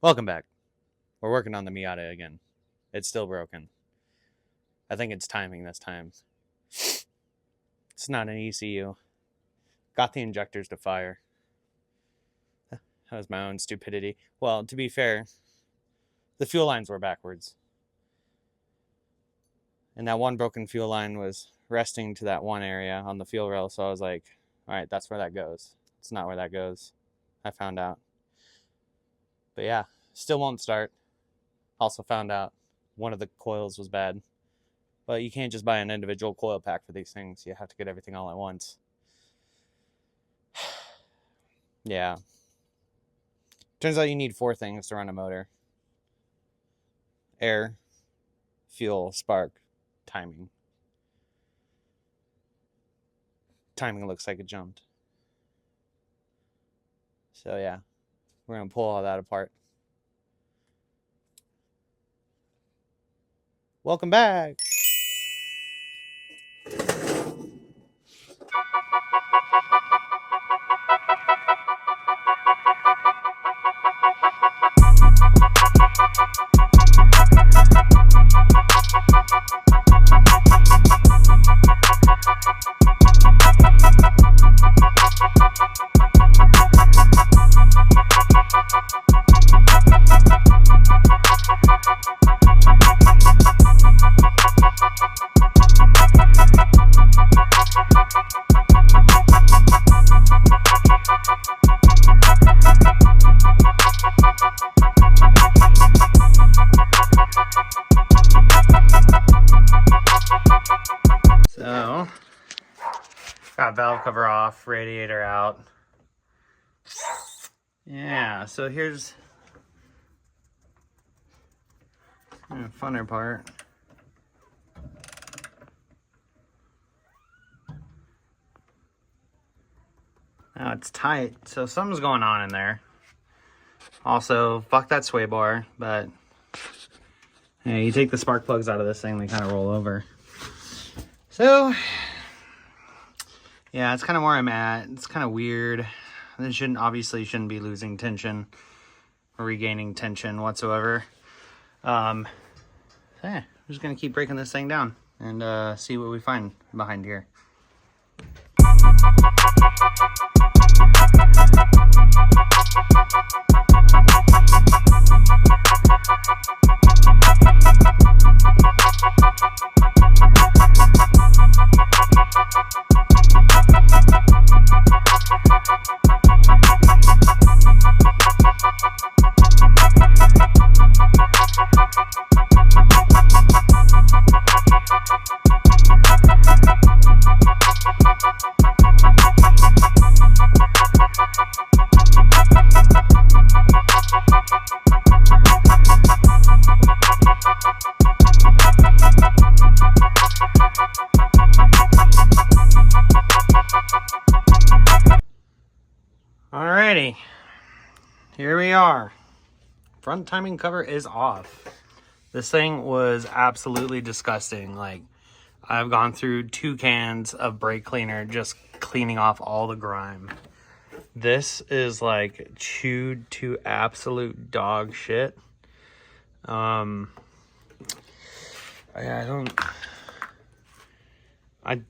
Welcome back. We're working on the Miata again. It's still broken. I think it's timing this time. It's not an ECU. Got the injectors to fire. That was my own stupidity. Well, to be fair, the fuel lines were backwards. And that one broken fuel line was resting to that one area on the fuel rail, so I was like, all right, that's where that goes. It's not where that goes. I found out. But yeah, still won't start. Also found out one of the coils was bad. But you can't just buy an individual coil pack for these things. You have to get everything all at once. Yeah. Turns out you need 4 things to run a motor. Air, fuel, spark, timing. Timing looks like it jumped. So yeah, we're going to pull all that apart. Welcome back. So, got valve cover off, radiator out. Yeah, so here's the funner part. Now it's tight, so something's going on in there. Also, fuck that sway bar, but yeah, you take the spark plugs out of this thing, they kind of roll over. So, yeah, it's kind of where I'm at. It's kind of weird. This obviously shouldn't be losing tension or regaining tension whatsoever. Yeah, I'm just going to keep breaking this thing down and see what we find behind here. Alrighty, here we are. Front timing cover is off. This thing was absolutely disgusting. Like, I've gone through 2 cans of brake cleaner just cleaning off all the grime. This is like chewed to absolute dog shit. I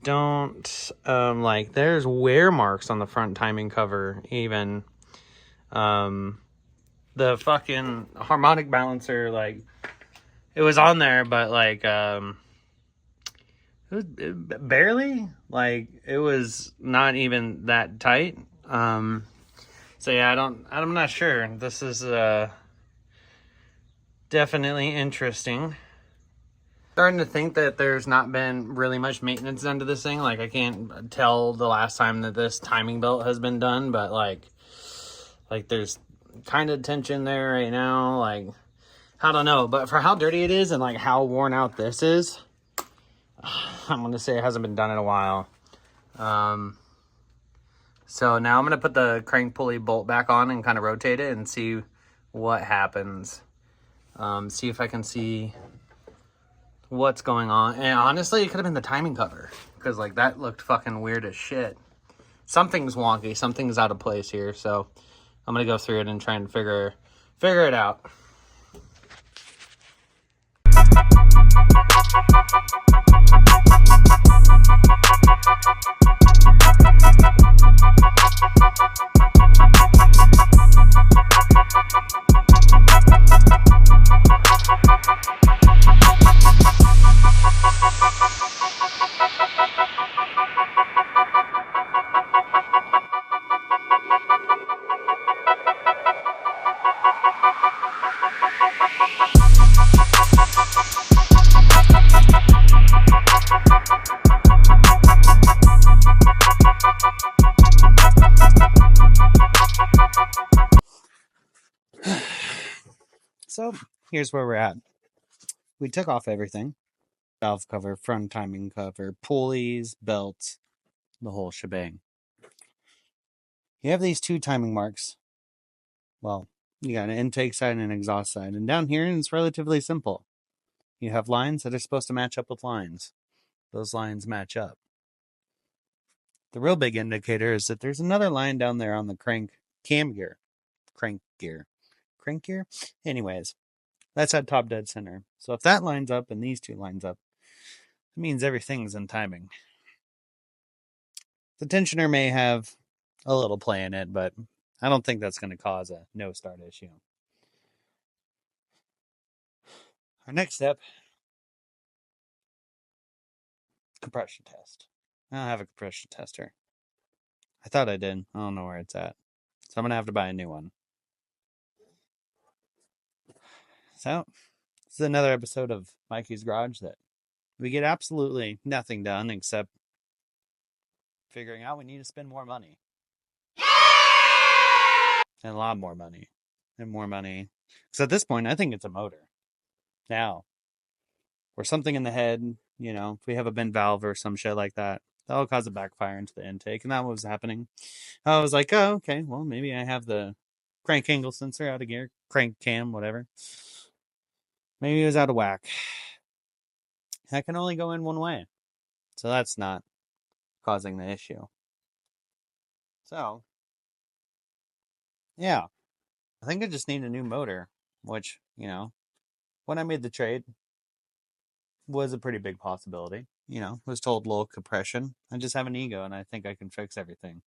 don't like, there's wear marks on the front timing cover even. The fucking harmonic balancer, like, it was on there, but like, it was barely, like, it was not even that tight. So yeah, I'm not sure. This is definitely interesting. Starting to think that there's not been really much maintenance done to this thing. Like, I can't tell the last time that this timing belt has been done, but like there's kind of tension there right now. Like, I don't know, but for how dirty it is and like how worn out this is, I'm gonna say it hasn't been done in a while. So now I'm gonna put the crank pulley bolt back on and kind of rotate it and see what happens. See if I can see what's going on. And honestly, it could have been the timing cover, because like that looked fucking weird as shit. Something's wonky, something's out of place here, so I'm gonna go through it and try and figure Figure it out. So here's where we're at. We took off everything. Valve cover, front timing cover, pulleys, belts, the whole shebang. You have these two timing marks. Well, you got an intake side and an exhaust side. And down here, it's relatively simple. You have lines that are supposed to match up with lines. Those lines match up. The real big indicator is that there's another line down there on the crank gear. Anyways, that's at top dead center. So if that lines up and these two lines up, it means everything's in timing. The tensioner may have a little play in it, but I don't think that's going to cause a no start issue. Our next step, compression test. I don't have a compression tester. I thought I did. I don't know where it's at. So I'm going to have to buy a new one. So, this is another episode of Mikey's Garage that we get absolutely nothing done except figuring out we need to spend more money. And a lot more money. And more money. Because at this point, I think it's a motor. Now, or something in the head, you know, if we have a bent valve or some shit like that, that'll cause a backfire into the intake. And that was happening. I was like, oh, okay, well, maybe I have the crank angle sensor out of gear. Crank cam, whatever. Maybe it was out of whack. I can only go in one way. So that's not causing the issue. So, yeah. I think I just need a new motor, which, you know, when I made the trade, was a pretty big possibility. You know, was told low compression. I just have an ego, and I think I can fix everything.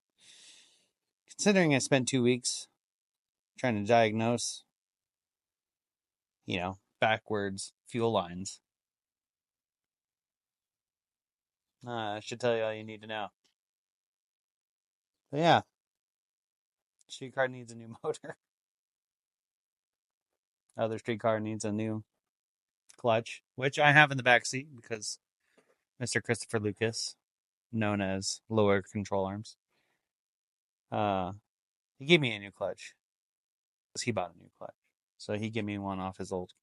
Considering I spent 2 weeks trying to diagnose, you know, backwards fuel lines, I should tell you all you need to know. But yeah, streetcar needs a new motor. Other streetcar needs a new clutch, which I have in the back seat because Mr. Christopher Lucas, known as Lower Control Arms, he gave me a new clutch because he bought a new clutch. So he gave me one off his old.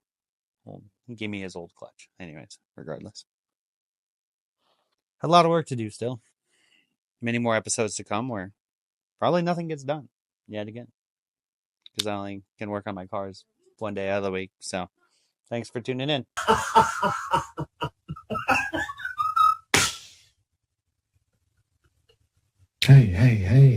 He gave me his old clutch. Anyways, regardless, a lot of work to do still. Many more episodes to come where probably nothing gets done yet again because I only can work on my cars one day out of the week. So thanks for tuning in. Hey.